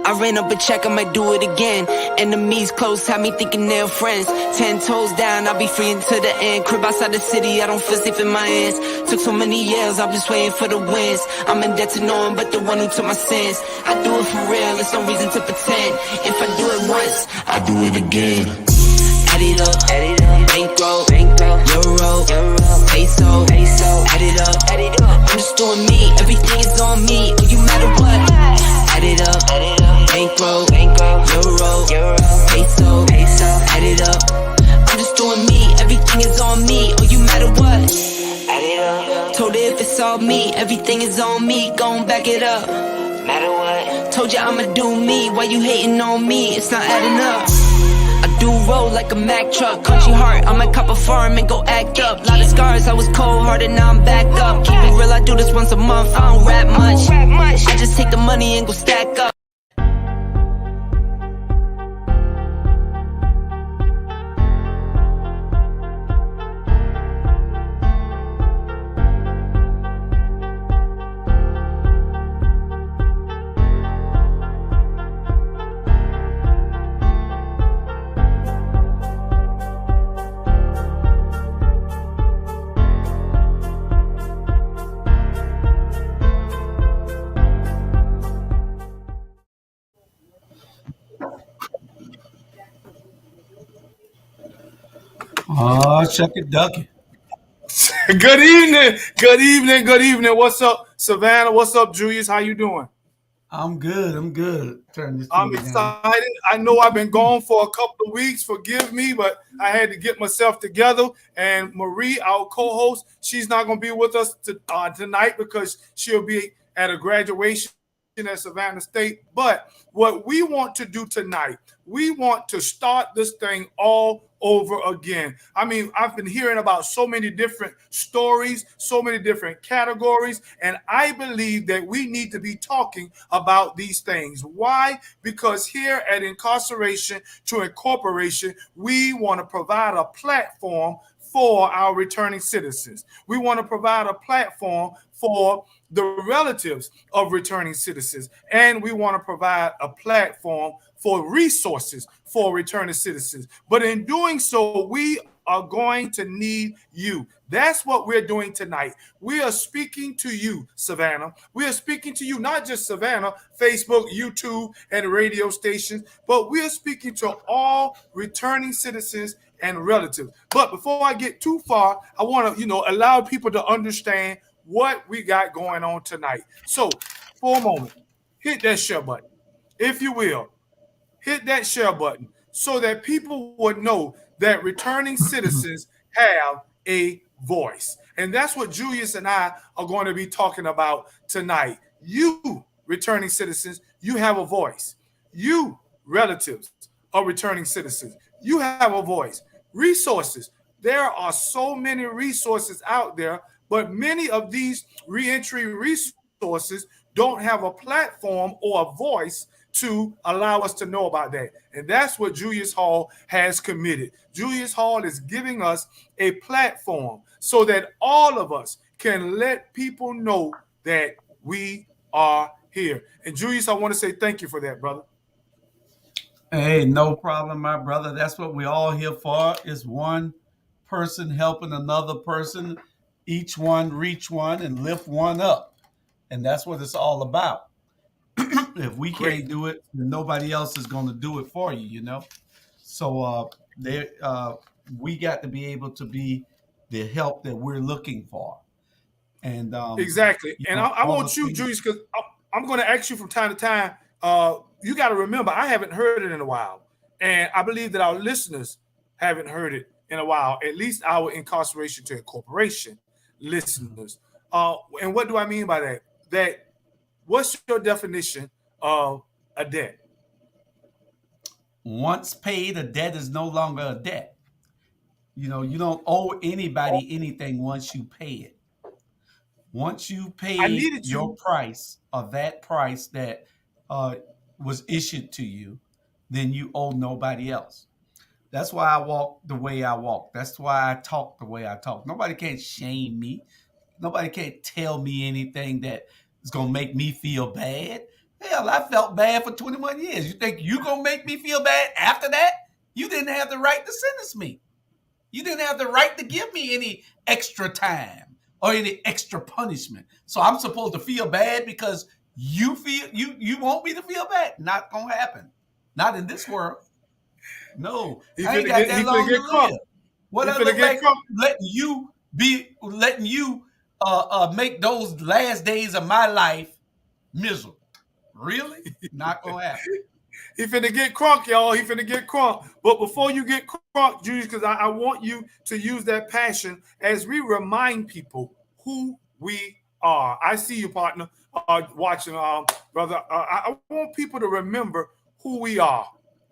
I ran up a check, I might do it again. Enemies close, had me thinking they're friends. 10 toes down, I'll be free until the end. Crib outside the city, I don't feel safe in my hands. Took so many years, I'm just waiting for the wins. I'm in debt to no one but the one who took my sins. I do it for real, there's no reason to pretend. If I do it once, I do it again. Add it up, bankroll, euro, peso, add it up, I'm just doing me, everything is on me, oh, you matter what. Add it up, bankroll, euro, peso, add it up, I'm just doing me, everything is on me, oh, you matter what. Add it up, told her if it's all me, everything is on me, gon' back it up. Matter what, told ya I'ma do me, why you hating on me, it's not adding up. I do roll like a Mack truck, country heart, I might cop a farm and go act up. Lot of scars, I was cold-hearted, now I'm back up. Keep it real, I do this once a month, I don't rap much. I just take the money and go stack up. Oh, shuck it, duck it. Good evening. Good evening. Good evening. What's up, Savannah? What's up, Julius? How you doing? I'm good. I'm good. Turn this I'm TV down. excited. I know I've been gone for a couple of weeks. Forgive me, but I had to get myself together. And Marie, our co-host, she's not going to be with us tonight because she'll be at a graduation at Savannah State. But what we want to do tonight, we want to start this thing all over again. I mean, I've been hearing about so many different stories, so many different categories, and I believe that we need to be talking about these things. Why? Because here at Incarceration to Incorporation, we want to provide a platform for our returning citizens. We want to provide a platform for the relatives of returning citizens, and we want to provide a platform for resources for returning citizens. But in doing so, we are going to need you. That's what we're doing tonight. We are speaking to you, Savannah. We are speaking to you, not just Savannah, Facebook, YouTube, and radio stations, but we are speaking to all returning citizens and relatives. But before I get too far, I want to, allow people to understand what we got going on tonight. So, for a moment, hit that share button, if you will. Hit that share button so that people would know that returning citizens have a voice. And that's what Julius and I are going to be talking about tonight. You, returning citizens, you have a voice. You, relatives of returning citizens, you have a voice. Resources. There are so many resources out there, but many of these reentry resources don't have a platform or a voice to allow us to know about that. And that's what Julius Hall has committed. Julius Hall is giving us a platform so that all of us can let people know that we are here. And Julius, I want to say thank you for that, brother. Hey, no problem, my brother. That's what we're all here for, is one person helping another person, each one reach one and lift one up. And that's what it's all about. If we Great. can't do it, then nobody else is going to do it for you. So we got to be able to be the help that we're looking for. And Exactly. And I all the want you, things. Julius, because I'm going to ask you from time to time. You got to remember, I haven't heard it in a while. And I believe that our listeners haven't heard it in a while, at least our Incarceration to Incorporation listeners. And what do I mean by that? What's your definition of a debt? Once paid, a debt is no longer a debt. You don't owe anybody anything once you pay it. Once you I pay needed your you. price, of that price that uh, was issued to you, then you owe nobody else. That's why I walk the way I walk. That's why I talk the way I talk. Nobody can shame me. Nobody can't tell me anything that is going to make me feel bad. Hell, I felt bad for 21 years. You think you going to make me feel bad after that? You didn't have the right to sentence me. You didn't have the right to give me any extra time or any extra punishment. So I'm supposed to feel bad because you want me to feel bad. Not going to happen. Not in this world. No, I ain't got that long to live. What I look like letting you make those last days of my life miserable. Really? Not gonna happen. He finna get crunk, y'all. He finna get crunk. But before you get crunk, Julius, because I want you to use that passion as we remind people who we are. I see you, partner, watching, brother. I want people to remember who we are.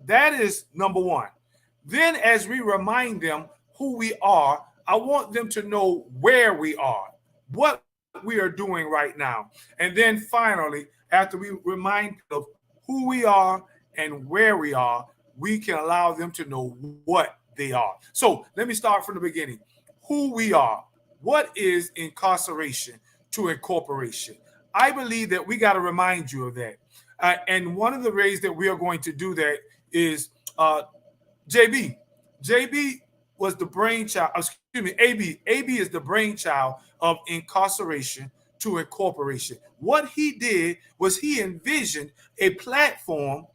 That is number one. Then as we remind them who we are, I want them to know where we are, what we are doing right now. And then finally, after we remind them of who we are and where we are, we can allow them to know what they are. So let me start from the beginning. Who we are. What is incarceration to incorporation? I believe that we got to remind you of that. And one of the ways that we are going to do that is JB. JB was the brainchild, excuse me, AB. AB is the brainchild of incarceration to incorporation. What he did was he envisioned a platform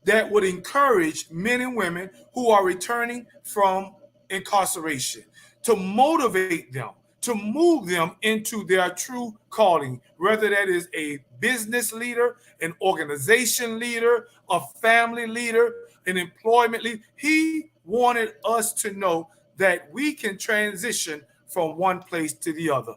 that would encourage men and women who are returning from incarceration, to motivate them, to move them into their true calling, whether that is a business leader, an organization leader, a family leader, an employment leader. He wanted us to know that we can transition from one place to the other,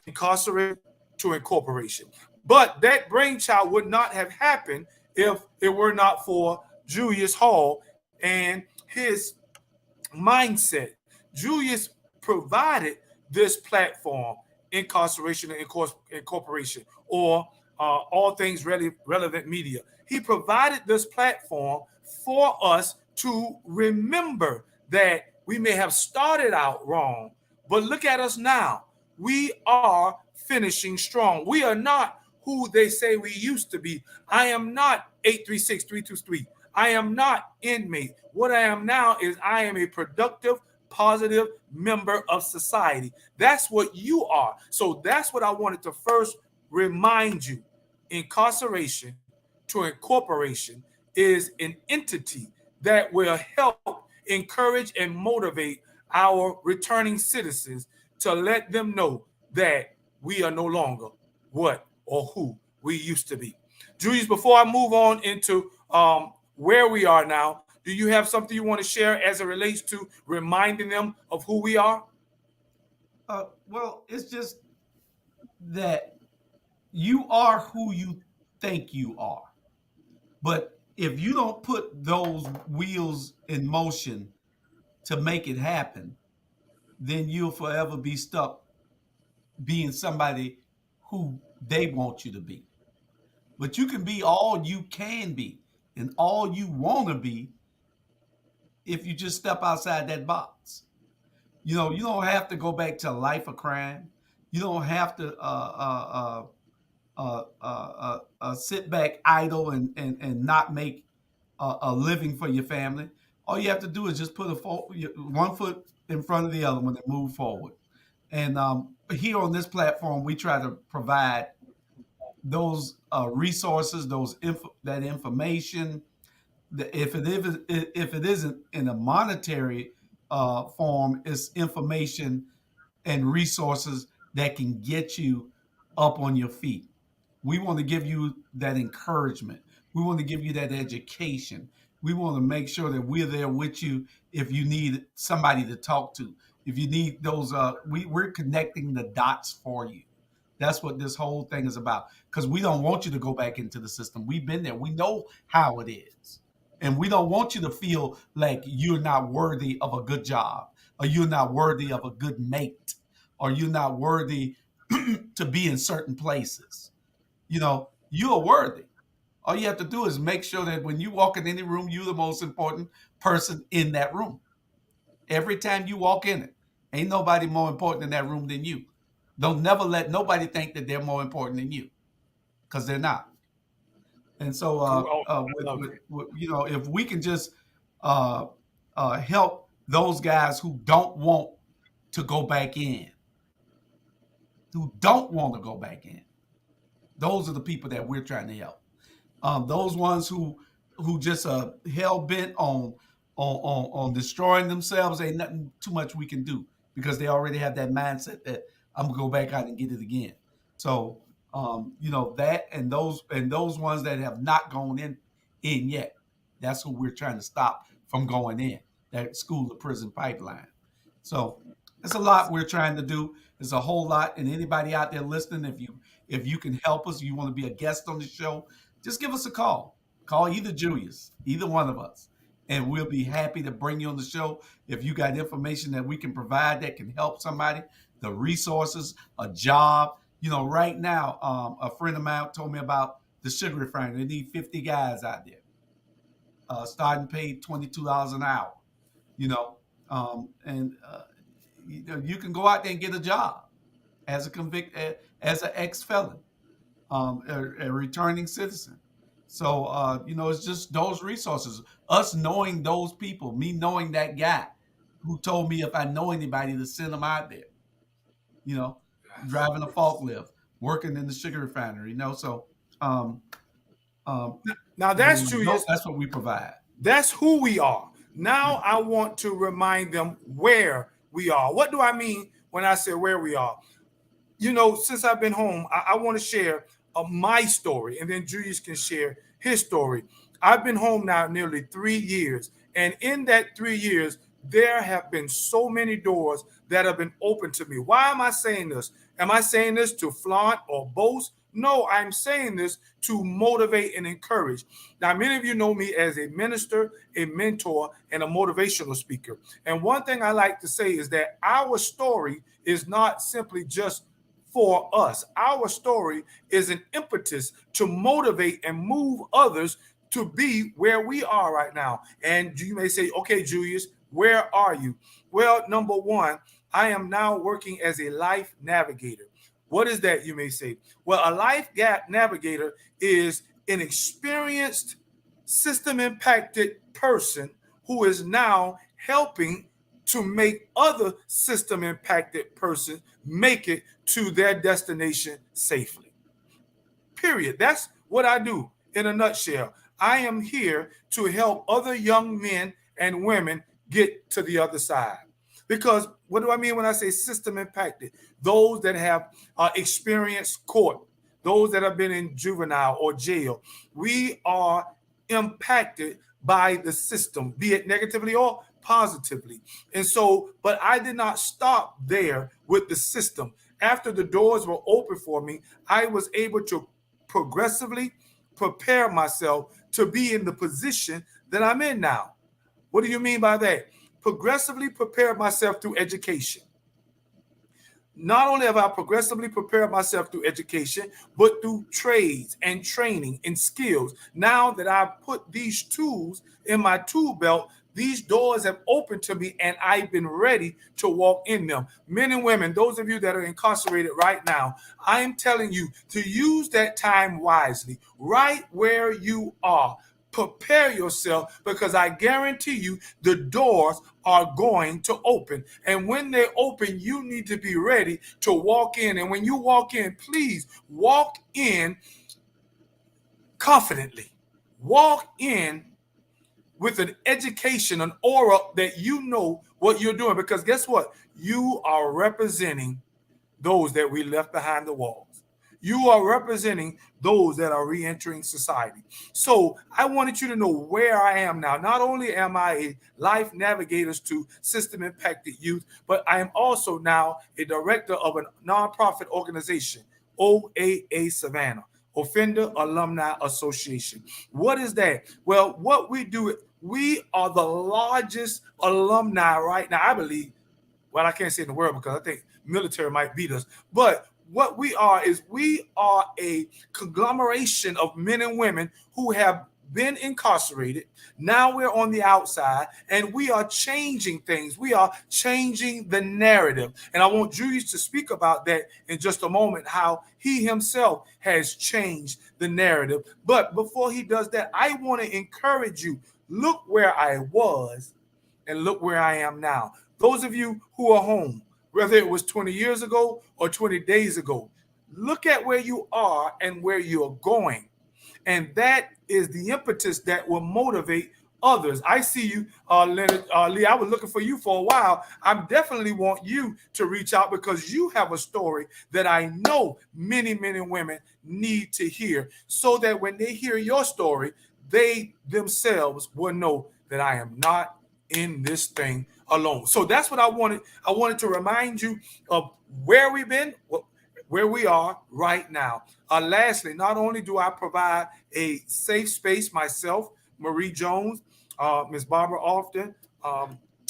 incarceration to incorporation. But that brainchild would not have happened if it were not for Julius Hall and his mindset. Julius provided this platform, Incarceration and Incorporation, or all things relevant media. He provided this platform for us to remember that we may have started out wrong, but look at us now. We are finishing strong. We are not who they say we used to be. I am not 836-323. I am not inmate. What I am now is I am a productive, positive member of society. That's what you are. So that's what I wanted to first remind you. Incarceration to incorporation is an entity that will help encourage and motivate our returning citizens to let them know that we are no longer what or who we used to be. Julius, before I move on into where we are now, do you have something you want to share as it relates to reminding them of who we are? Well, it's just that you are who you think you are. But if you don't put those wheels in motion to make it happen, then you'll forever be stuck being somebody who they want you to be. But you can be all you can be and all you want to be if you just step outside that box. You know, you don't have to go back to a life of crime. You don't have to sit back idle and not make a living for your family. All you have to do is just put one foot in front of the other one and move forward. And here on this platform, we try to provide those resources, that information. If it isn't in a monetary form, it's information and resources that can get you up on your feet. We want to give you that encouragement. We want to give you that education. We want to make sure that we're there with you if you need somebody to talk to. If you need those, we're connecting the dots for you. That's what this whole thing is about. Because we don't want you to go back into the system. We've been there. We know how it is. And we don't want you to feel like you're not worthy of a good job, or you're not worthy of a good mate, or you're not worthy to be in certain places. You know, you are worthy. All you have to do is make sure that when you walk in any room, you're the most important person in that room. Every time you walk in it, ain't nobody more important in that room than you. Don't never let nobody think that they're more important than you. because they're not. And so, if we can just uh, help those guys who don't want to go back in, who don't want to go back in, those are the people that we're trying to help. Those ones who just hell bent on destroying themselves, ain't nothing too much we can do because they already have that mindset that I'm gonna go back out and get it again. So that and those ones that have not gone in yet, that's who we're trying to stop from going in that school to prison pipeline. So it's a lot we're trying to do. It's a whole lot. And anybody out there listening, if you can help us, you want to be a guest on the show, just give us a call. Call either Julius, either one of us, and we'll be happy to bring you on the show. If you got information that we can provide that can help somebody, the resources, a job. Right now, a friend of mine told me about the sugar refinery. They need 50 guys out there, starting paid $22 an hour. And you can go out there and get a job as as an ex-felon, a returning citizen. So, it's just those resources, us knowing those people, me knowing that guy who told me if I know anybody to send them out there, driving a forklift, working in the sugar refinery, so, now that's true. That's what we provide. That's who we are. Now I want to remind them where we are. What do I mean when I say where we are? Since I've been home, I want to share my story, and then Julius can share his story. I've been home now nearly 3 years, and in that 3 years, there have been so many doors that have been open to me. Why am I saying this? Am I saying this to flaunt or boast? No, I'm saying this to motivate and encourage. Now, many of you know me as a minister, a mentor, and a motivational speaker. And one thing I like to say is that our story is not simply just for us. Our story is an impetus to motivate and move others to be where we are right now. And you may say, okay, Julius, where are you? Well, number one, I am now working as a life navigator. What is that, you may say? Well, a life navigator is an experienced, system-impacted person who is now helping to make other system-impacted persons make it to their destination safely. Period. That's what I do in a nutshell. I am here to help other young men and women get to the other side. Because what do I mean when I say system impacted? Those that have experienced court, those that have been in juvenile or jail, we are impacted by the system, be it negatively or positively. And so, but I did not stop there with the system. After the doors were open for me, I was able to progressively prepare myself to be in the position that I'm in now. What do you mean by that? Progressively prepared myself through education. Not only have I progressively prepared myself through education, but through trades and training and skills. Now that I've put these tools in my tool belt, these doors have opened to me and I've been ready to walk in them. Men and women, those of you that are incarcerated right now, I am telling you to use that time wisely, right where you are. Prepare yourself, because I guarantee you the doors are going to open. And when they open, you need to be ready to walk in. And when you walk in, please walk in confidently. Walk in with an education, an aura that you know what you're doing. Because guess what? You are representing those that we left behind the walls. You are representing those that are re-entering society. So I wanted you to know where I am now. Not only am I a life navigator to system impacted youth, but I am also now a director of a nonprofit organization, OAA Savannah, Offender Alumni Association. What is that? Well, what we do, we are the largest alumni right now, I believe. Well, I can't say in the world because I think military might beat us, but what we are is we are a conglomeration of men and women who have been incarcerated. Now we're on the outside and we are changing things. We are changing the narrative. And I want Julius to speak about that in just a moment, how he himself has changed the narrative. But before he does that, I want to encourage you, look where I was and look where I am now. Those of you who are home, whether it was 20 years ago or 20 days ago, look at where you are and where you're going. And that is the impetus that will motivate others. I see you, Leonard, Lee. I was looking for you for a while. I definitely want you to reach out because you have a story that I know many, many women need to hear, so that when they hear your story, they themselves will know that I am not in this thing alone. So that's what I wanted. I wanted to remind you of where we've been, where we are right now. Lastly, not only do I provide a safe space myself, Marie Jones, Miss Barbara Alfton,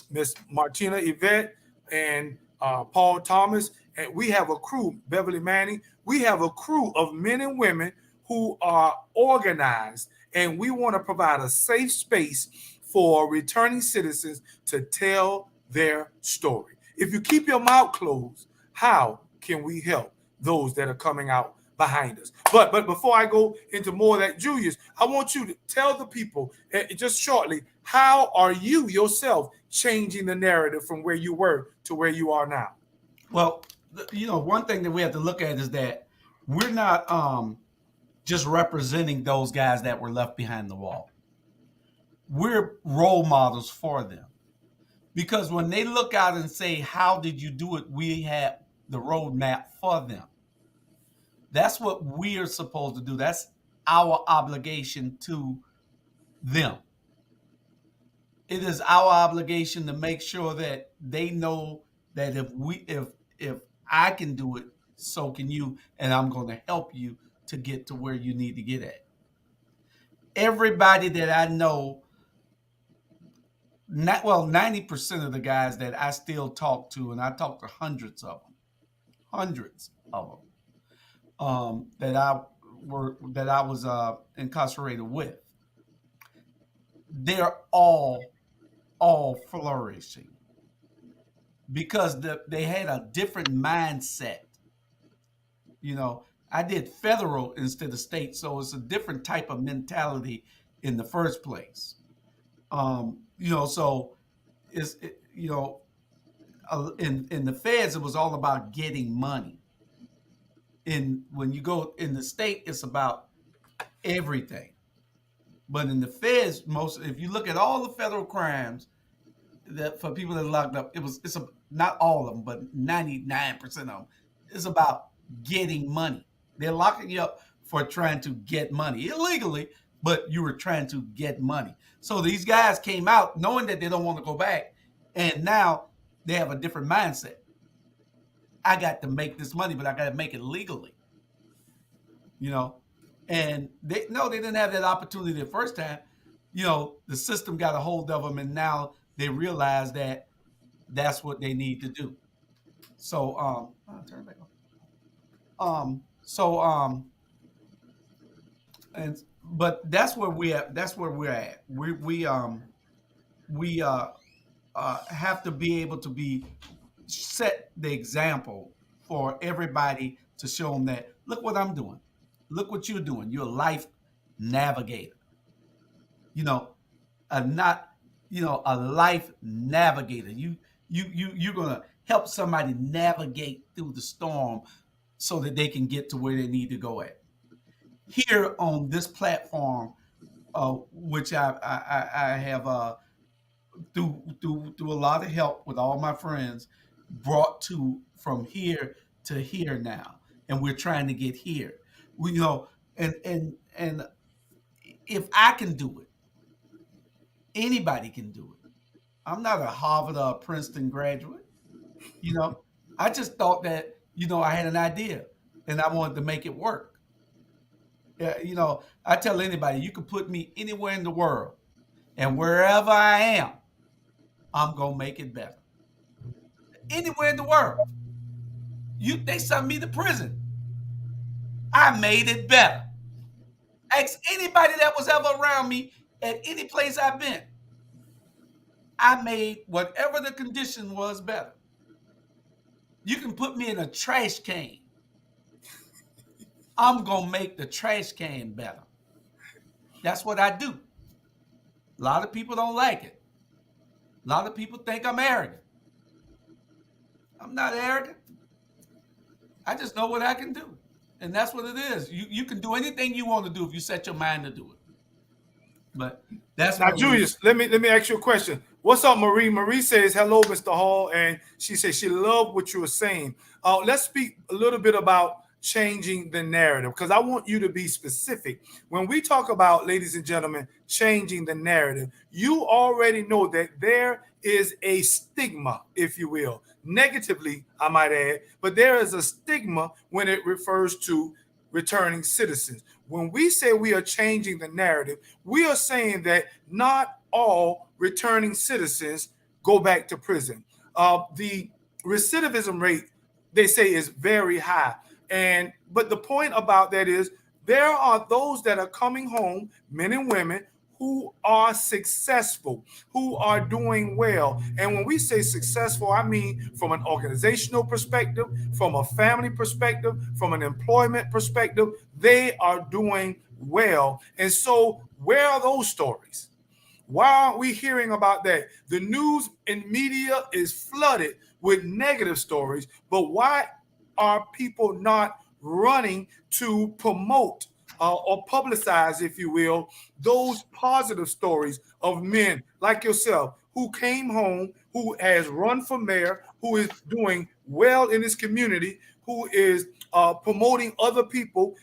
Miss Martina Yvette, and Paul Thomas, and we have a crew, Beverly Manning. We have a crew of men and women who are organized, and we want to provide a safe space for returning citizens to tell their story. If you keep your mouth closed, how can we help those that are coming out behind us? But before I go into more of that, Julius, I want you to tell the people just shortly, how are you yourself changing the narrative from where you were to where you are now? Well, one thing that we have to look at is that we're not just representing those guys that were left behind the wall. We're role models for them. Because when they look out and say, how did you do it? We have the roadmap for them. That's what we are supposed to do. That's our obligation to them. It is our obligation to make sure that they know that if I can do it, so can you, and I'm going to help you to get to where you need to get at. Everybody that I know, 90% of the guys that I still talk to, and I talk to hundreds of them, that I was incarcerated with, they're all flourishing because they had a different mindset. I did federal instead of state, so it's a different type of mentality in the first place. So in the feds, it was all about getting money. When you go in the state, it's about everything. But in the feds, if you look at all the federal crimes that for people that are locked up, it's not all of them, but 99% of them, it's about getting money. They're locking you up for trying to get money illegally, but you were trying to get money. So these guys came out knowing that they don't want to go back, and now they have a different mindset. I got to make this money, but I got to make it legally. And they didn't have that opportunity the first time. The system got a hold of them, and now they realize that that's what they need to do. So, I'll turn it back on. But that's where we at. That's where we're at. We have to be able to set the example for everybody to show them that, look what I'm doing. Look what you're doing. You're a life navigator. A life navigator. You're gonna help somebody navigate through the storm so that they can get to where they need to go at. Here on this platform, which I have through a lot of help with all my friends, brought to from here to here now, and we're trying to get here. And if I can do it, anybody can do it. I'm not a Harvard or Princeton graduate. I just thought that I had an idea and I wanted to make it work. I tell anybody, you can put me anywhere in the world, and wherever I am, I'm gonna make it better. Anywhere in the world. They sent me to prison. I made it better. Ask anybody that was ever around me at any place I've been. I made whatever the condition was better. You can put me in a trash can. I'm going to make the trash can better. That's what I do. A lot of people don't like it. A lot of people think I'm arrogant. I'm not arrogant. I just know what I can do. And that's what it is. You can do anything you want to do if you set your mind to do it. But that's Now, what Julius, let me ask you a question. What's up, Marie? Marie says, hello, Mr. Hall, and she says she loved what you were saying. Let's speak a little bit about changing the narrative, because I want you to be specific. When we talk about, ladies and gentlemen, changing the narrative, you already know that there is a stigma, if you will, negatively, I might add, but there is a stigma when it refers to returning citizens. When we say we are changing the narrative, we are saying that not all returning citizens go back to prison. The recidivism rate, they say, is very high. But the point about that is there are those that are coming home, men and women, who are successful, who are doing well. And when we say successful, I mean from an organizational perspective, from a family perspective, from an employment perspective, they are doing well. And so where are those stories? Why aren't we hearing about that? The news and media is flooded with negative stories, but why are people not running to promote or publicize, if you will, those positive stories of men like yourself who came home, who has run for mayor, who is doing well in his community, who is promoting other people,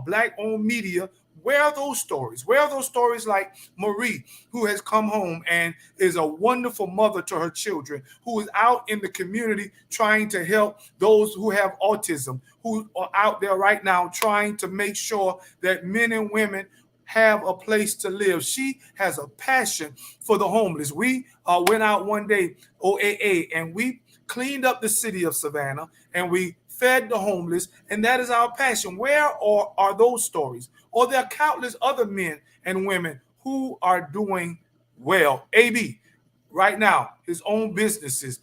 black-owned media? Where are those stories? Where are those stories like Marie, who has come home and is a wonderful mother to her children, who is out in the community trying to help those who have autism, who are out there right now trying to make sure that men and women have a place to live? She has a passion for the homeless. We went out one day, OAA, and we cleaned up the city of Savannah and we fed the homeless, and that is our passion. Where are those stories? Or there are countless other men and women who are doing well. AB, right now, his own businesses.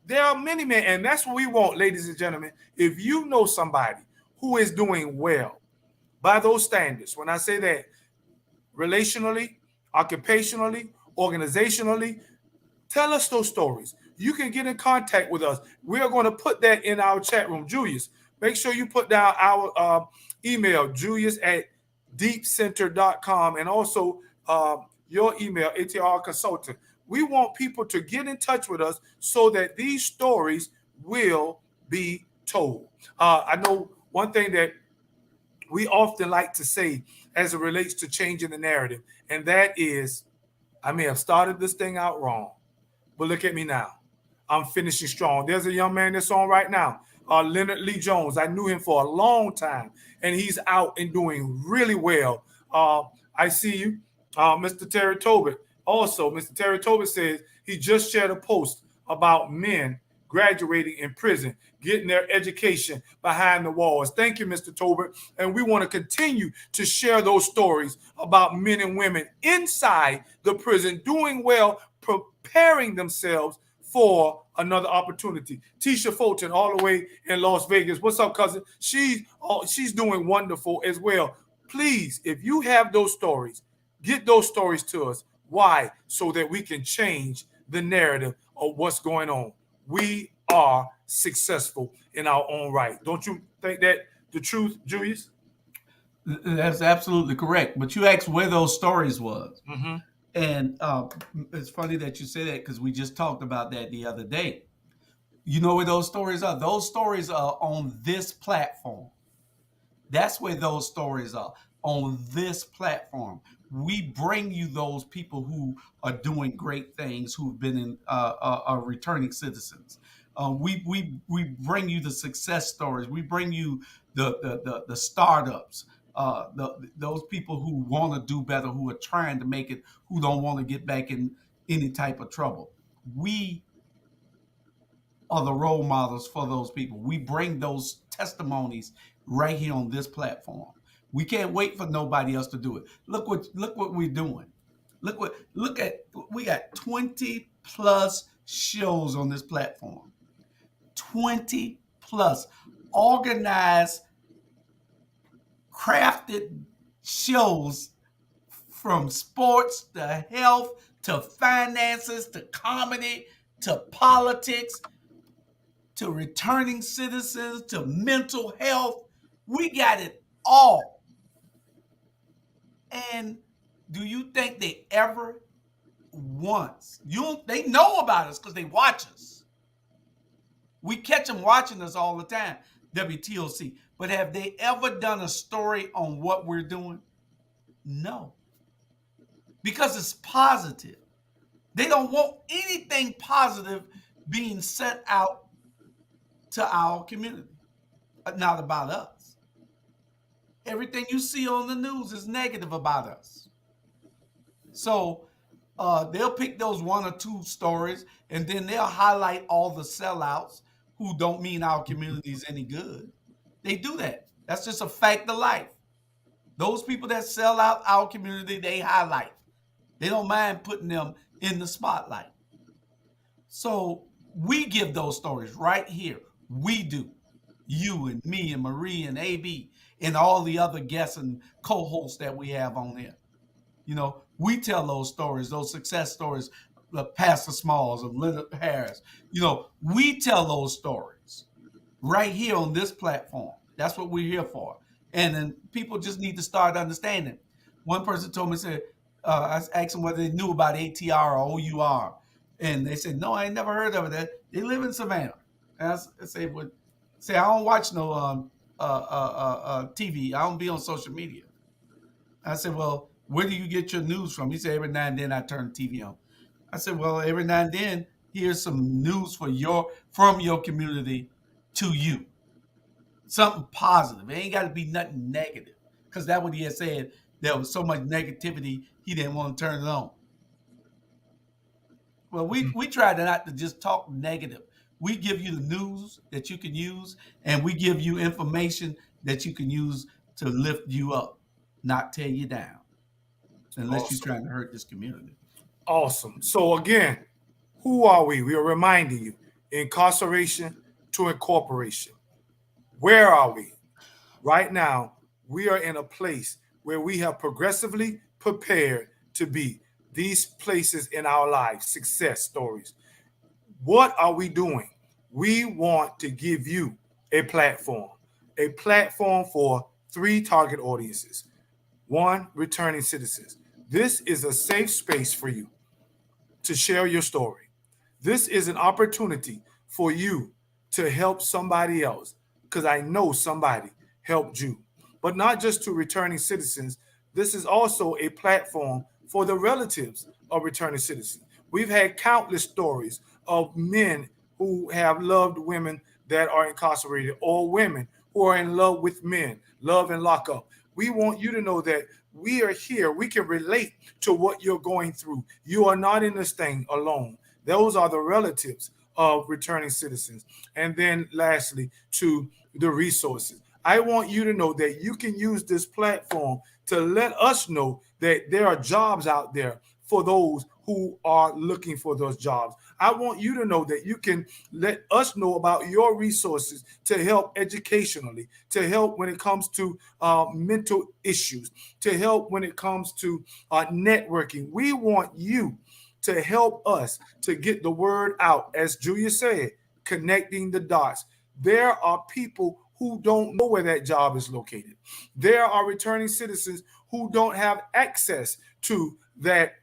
There are many men, and that's what we want, ladies and gentlemen. If you know somebody who is doing well by those standards, when I say that, relationally, occupationally, organizationally, tell us those stories. You can get in contact with us. We are going to put that in our chat room. Julius, make sure you put down our email, julius@deepcenter.com, and also your email, ATR Consultant. We want people to get in touch with us so that these stories will be told. I know one thing that we often like to say as it relates to changing the narrative, and that is, I may have started this thing out wrong, but look at me now. I'm finishing strong. There's a young man that's on right now, Leonard Lee Jones. I knew him for a long time, and he's out and doing really well. I see you, Mr. Terry Tobit. Also, Mr. Terry Tobit says he just shared a post about men graduating in prison, getting their education behind the walls. Thank you, Mr. Tobit. And we want to continue to share those stories about men and women inside the prison doing well, preparing themselves for another opportunity. Tisha Fulton, all the way in Las Vegas. What's up, cousin? She's doing wonderful as well. Please, if you have those stories, get those stories to us. Why? So that we can change the narrative of what's going on. We are successful in our own right. Don't you think that the truth, Julius? That's absolutely correct. But you asked where those stories was. Mm-hmm. And it's funny that you say that because we just talked about that the other day. You know where those stories are? Those stories are on this platform. That's where those stories are, on this platform. We bring you those people who are doing great things, who've been in are returning citizens. We bring you the success stories. We bring you the startups. Those people who want to do better, who are trying to make it, who don't want to get back in any type of trouble. We are the role models for those people. We bring those testimonies right here on this platform. We can't wait for nobody else to do it. Look what we're doing. We got 20 plus shows on this platform. 20 plus organized, crafted shows, from sports to health to finances to comedy to politics to returning citizens to mental health. We got it all. And do you think they ever once, they know about us because they watch us. We catch them watching us all the time, WTOC. But have they ever done a story on what we're doing? No. Because it's positive. They don't want anything positive being sent out to our community, not about us. Everything you see on the news is negative about us. So they'll pick those one or two stories, and then they'll highlight all the sellouts who don't mean our community is any good. They do that. That's just a fact of life. Those people that sell out our community, they highlight. They don't mind putting them in the spotlight. So we give those stories right here. We do. You and me and Marie and AB and all the other guests and co-hosts that we have on there. You know, we tell those stories, those success stories of Pastor Smalls, of Leonard Harris. You know, we tell those stories right here on this platform. That's what we're here for. And then people just need to start understanding. One person told me, said, I asked them whether they knew about ATR or OUR. And they said, no, I ain't never heard of it. They live in Savannah. And I say, I don't watch no TV. I don't be on social media. I said, well, where do you get your news from? He said, every now and then I turn the TV on. I said, well, every now and then, here's some news from your community to you. Something positive. It ain't got to be nothing negative. Because that's what he had said. There was so much negativity, he didn't want to turn it on. Well, we try not to just talk negative. We give you the news that you can use, and we give you information that you can use to lift you up, not tear you down, unless you're trying to hurt this community. Awesome. So again, who are we? We are reminding you, incarceration to incorporation. Where are we? Right now, we are in a place where we have progressively prepared to be these places in our lives, success stories. What are we doing? We want to give you a platform for 3 target audiences. 1, returning citizens. This is a safe space for you to share your story. This is an opportunity for you to help somebody else, because I know somebody helped you. But not just to returning citizens, this is also a platform for the relatives of returning citizens. We've had countless stories of men who have loved women that are incarcerated, or women who are in love with men, love and lockup. We want you to know that we are here. We can relate to what you're going through. You are not in this thing alone. Those are the relatives of returning citizens. And then lastly, to the resources. I want you to know that you can use this platform to let us know that there are jobs out there for those who are looking for those jobs. I want you to know that you can let us know about your resources to help educationally, to help when it comes to mental issues, to help when it comes to networking. We want you to help us to get the word out. As Julia said, connecting the dots. There are people who don't know where that job is located. There are returning citizens who don't have access to that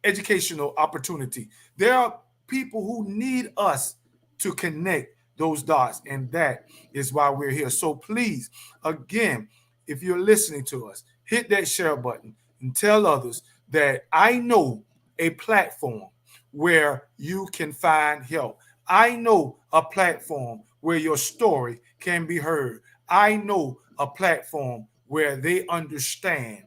educational opportunity. There are people who need us to connect those dots, and that is why we're here. So please, again, if you're listening to us, hit that share button and tell others that I know a platform where you can find help. I know a platform where your story can be heard. I know a platform where they understand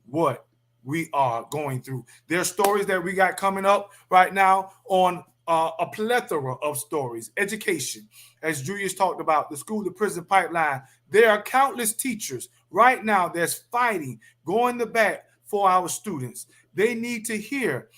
what we are going through. There's stories that we got coming up right now on a plethora of stories. Education, as Julius talked about, the school to prison pipeline. There are countless teachers right now that's fighting, going to bat for our students. They need to hear,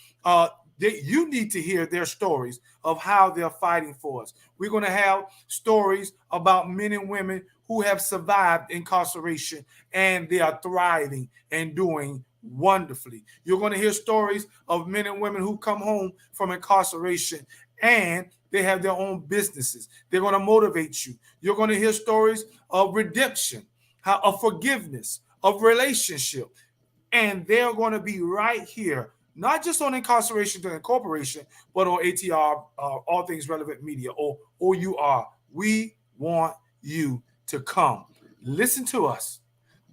you need to hear their stories of how they're fighting for us. We're going to have stories about men and women who have survived incarceration and they are thriving and doing wonderfully. You're going to hear stories of men and women who come home from incarceration and they have their own businesses. They're going to motivate you. You're going to hear stories of redemption, of forgiveness, of relationship. And they're going to be right here, not just on Incarceration to Incorporation, but on ATR, All Things Relevant Media, or OUR. We want you to come, listen to us,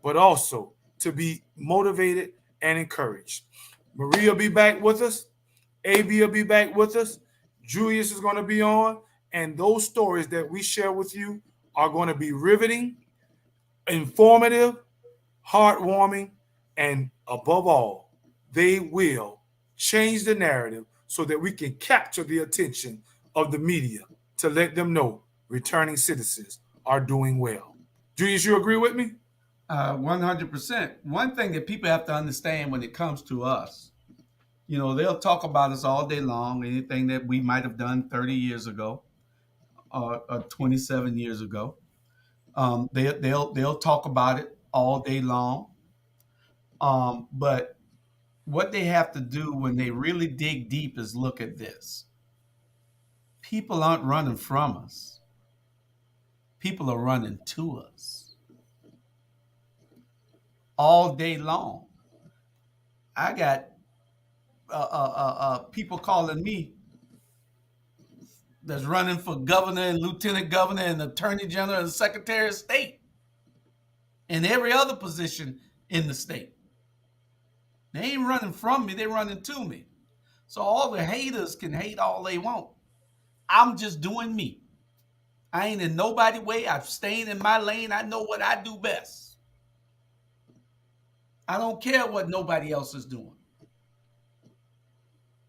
but also to be motivated and encouraged. Maria will be back with us. AB will be back with us. Julius is going to be on. And those stories that we share with you are going to be riveting, informative, heartwarming, and above all, they will change the narrative so that we can capture the attention of the media to let them know returning citizens are doing well. Julius, you agree with me? 100%. One thing that people have to understand when it comes to us, they'll talk about us all day long, anything that we might have done 30 years ago or 27 years ago. They'll talk about it all day long. But what they have to do when they really dig deep is look at this. People aren't running from us. People are running to us all day long. I got people calling me that's running for governor and lieutenant governor and attorney general and secretary of state and every other position in the state. They ain't running from me, they're running to me. So all the haters can hate all they want. I'm just doing me. I ain't in nobody's way. I'm staying in my lane. I know what I do best. I don't care what nobody else is doing,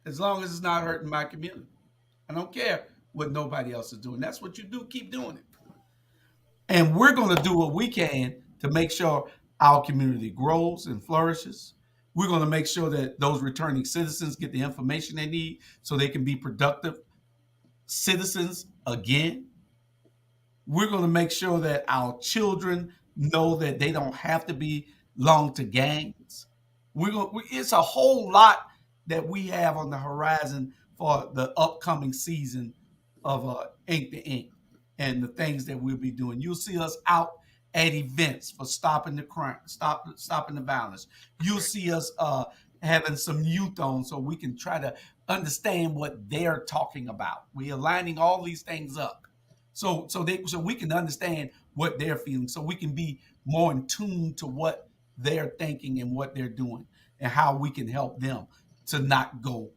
as long as it's not hurting my community. I don't care what nobody else is doing. That's what you do. Keep doing it. And we're going to do what we can to make sure our community grows and flourishes. We're going to make sure that those returning citizens get the information they need so they can be productive citizens again. We're going to make sure that our children know that they don't have to belong to gangs. It's a whole lot that we have on the horizon for the upcoming season of Ink to Ink and the things that we'll be doing. You'll see us out at events for stopping the crime, stopping the violence. You'll see us having some youth on so we can try to understand what they're talking about. We're aligning all these things up so we can understand what they're feeling, so we can be more in tune to what they're thinking and what they're doing and how we can help them to not go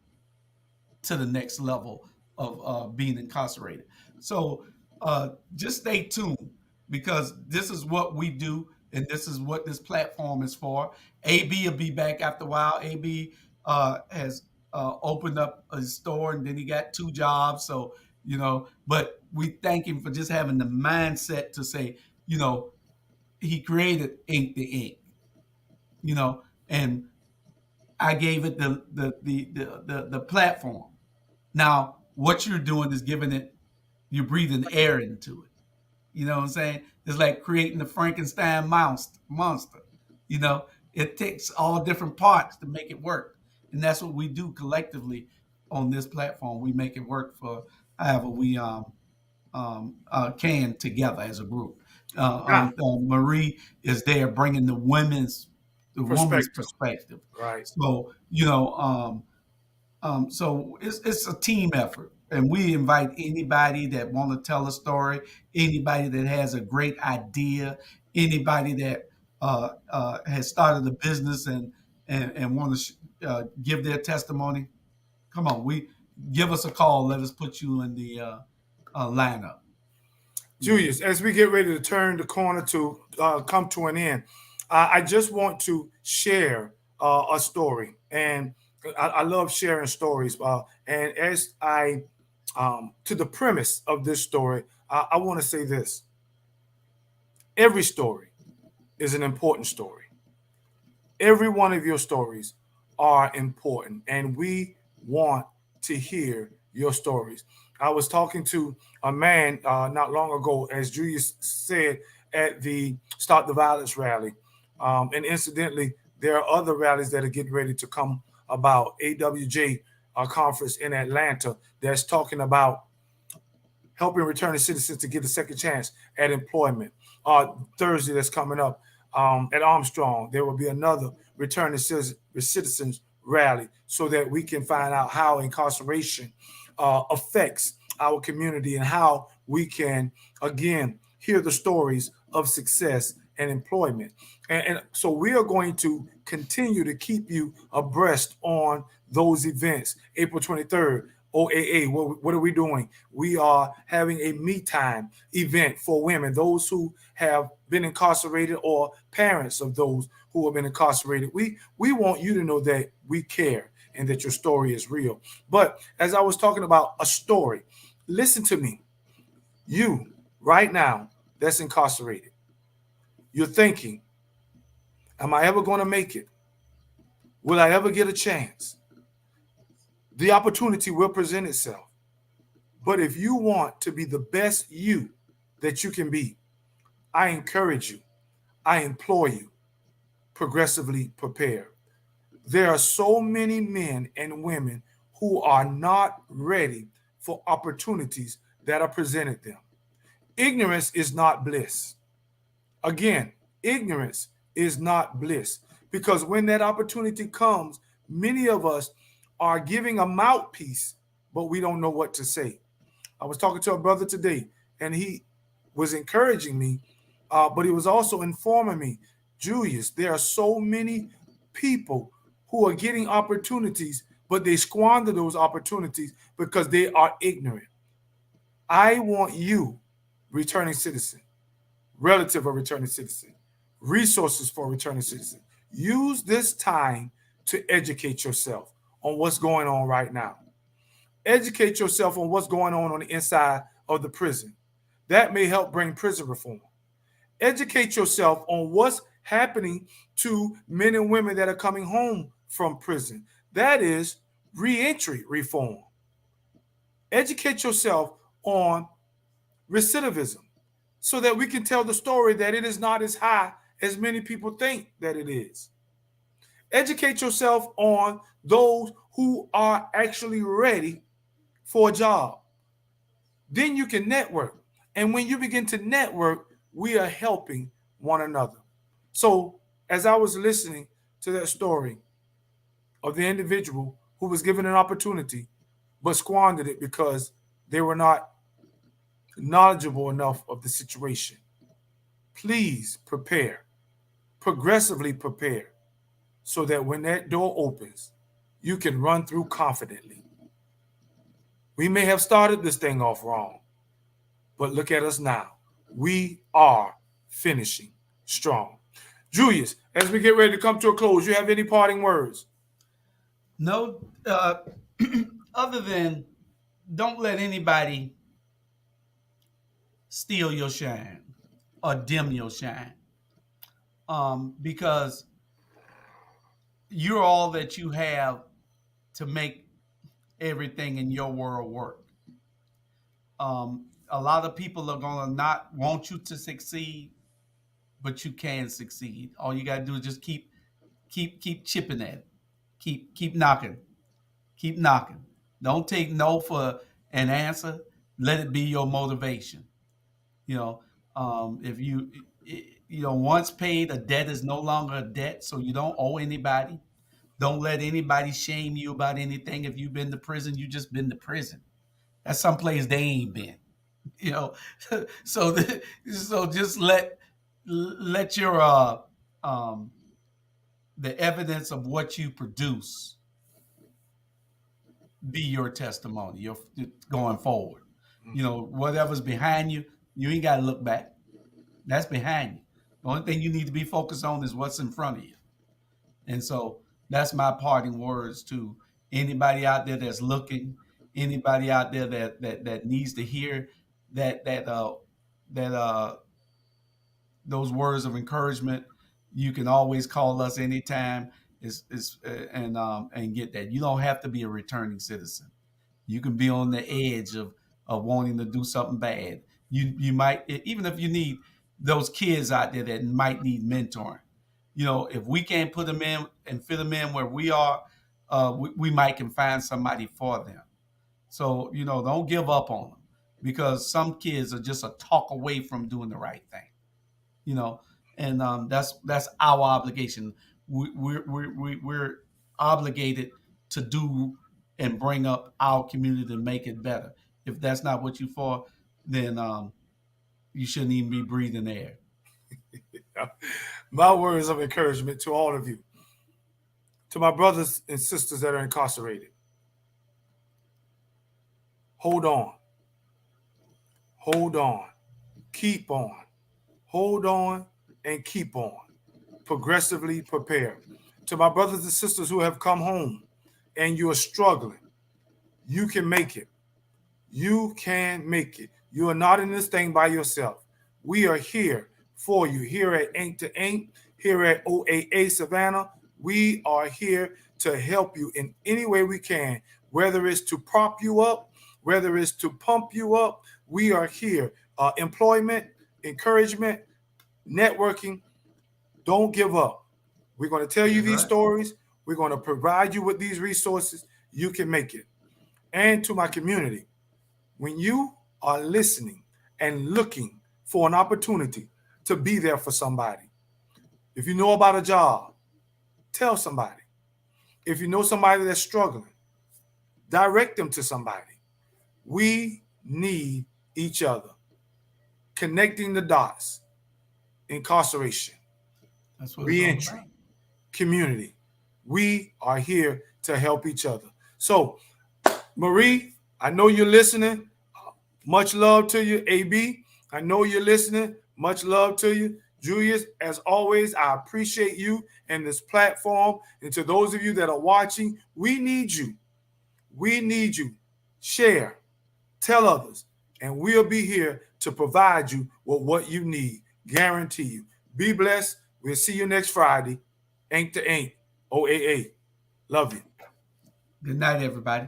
to the next level of being incarcerated. So just stay tuned, because this is what we do and this is what this platform is for. AB will be back after a while. AB has opened up a store and then he got 2 jobs. So, but we thank him for just having the mindset to say, he created Ink to Ink, and I gave it the platform. Now, what you're doing is you're breathing air into it. You know what I'm saying? It's like creating the Frankenstein monster. It takes all different parts to make it work. And that's what we do collectively on this platform. We make it work for however we can together as a group. Marie is there bringing the woman's perspective. Right. So, so it's a team effort. And we invite anybody that want to tell a story, anybody that has a great idea, anybody that has started a business and want to give their testimony. Come on, give us a call. Let us put you in the lineup. Julius, as we get ready to turn the corner to come to an end, I just want to share a story. And I love sharing stories. And as I to the premise of this story, I want to say this. Every story is an important story. Every one of your stories are important, and we want to hear your stories. I was talking to a man not long ago, as Julius said, at the Stop the Violence rally. And incidentally, there are other rallies that are getting ready to come about. AWJ conference in Atlanta that's talking about helping returning citizens to get a second chance at employment. Thursday, that's coming up at Armstrong, there will be another returning citizens rally so that we can find out how incarceration affects our community and how we can, again, hear the stories of success and employment. And so we are going to continue to keep you abreast on those events. April 23rd, OAA, what are we doing? We are having a me time event for women, those who have been incarcerated or parents of those who have been incarcerated. We want you to know that we care and that your story is real. But as I was talking about a story, listen to me. You, right now, that's incarcerated, you're thinking, am I ever going to make it? Will I ever get a chance? The opportunity will present itself. But if you want to be the best you that you can be, I encourage you, I implore you, progressively prepare. There are so many men and women who are not ready for opportunities that are presented them. Ignorance is not bliss. Again, ignorance is not bliss, because when that opportunity comes, many of us are giving a mouthpiece, but we don't know what to say. I was talking to a brother today, and he was encouraging me, but he was also informing me, Julius, there are so many people who are getting opportunities, but they squander those opportunities because they are ignorant. I want you, returning citizen, relative of returning citizen, resources for returning citizen. Use this time to educate yourself on what's going on right now. Educate yourself on what's going on the inside of the prison. That may help bring prison reform. Educate yourself on what's happening to men and women that are coming home from prison. That is reentry reform. Educate yourself on recidivism so that we can tell the story that it is not as high as many people think that it is. Educate yourself on those who are actually ready for a job. Then you can network. And when you begin to network, we are helping one another. So, as I was listening to that story of the individual who was given an opportunity but squandered it because they were not knowledgeable enough of the situation, please prepare, progressively prepare, so that when that door opens, you can run through confidently. We may have started this thing off wrong, but look at us now. We are finishing strong. Julius, as we get ready to come to a close, you have any parting words? No, other than don't let anybody steal your shine or dim your shine, because you're all that you have to make everything in your world work. A lot of people are gonna not want you to succeed, but you can succeed. All you gotta do is just keep chipping at it, keep knocking, keep knocking. Don't take no for an answer. Let it be your motivation. You know, if once paid, a debt is no longer a debt, so you don't owe anybody. Don't let anybody shame you about anything. If you've been to prison, you just been to prison. That's someplace they ain't been. You know, so so just let your the evidence of what you produce be your testimony. Your going forward. You know, whatever's behind you, you ain't got to look back. That's behind you. The only thing you need to be focused on is what's in front of you. And so that's my parting words to anybody out there that's looking, anybody out there that needs to hear that those words of encouragement, you can always call us anytime and get that. You don't have to be a returning citizen. You can be on the edge of wanting to do something bad. You might, even if you need those kids out there that might need mentoring. If we can't put them in and fit them in where we are, we might can find somebody for them. So, don't give up on them, because some kids are just a talk away from doing the right thing, and that's our obligation. We're obligated to do and bring up our community to make it better. If that's not what you for, then you shouldn't even be breathing air. My words of encouragement to all of you, to my brothers and sisters that are incarcerated. Hold on. Hold on. Keep on. Hold on and keep on. Progressively prepare. To my brothers and sisters who have come home and you are struggling, you can make it. You can make it. You are not in this thing by yourself. We are here for you. Here at Ink to Ink, here at OAA Savannah, we are here to help you in any way we can, whether it's to prop you up, whether it's to pump you up. We are here. Employment, encouragement, networking. Don't give up. We're going to tell you these stories. We're going to provide you with these resources. You can make it. And to my community, when you are listening and looking for an opportunity to be there for somebody, if you know about a job, tell somebody. If you know somebody that's struggling, direct them to somebody. We need each other. Connecting the dots. Incarceration. That's what Reentry. Community. We are here to help each other. So, Marie, I know you're listening. Much love to you. AB, I know you're listening. Much love to you. Julius, as always, I appreciate you and this platform. And to those of you that are watching, we need you. We need you. Share. Tell others. And we'll be here to provide you with what you need. Guarantee you. Be blessed. We'll see you next Friday. Ink to Ink. OAA. Love you. Good night, everybody.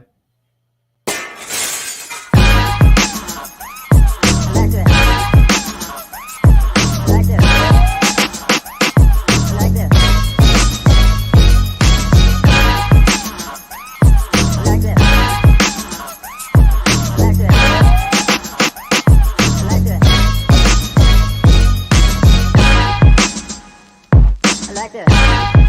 I like that.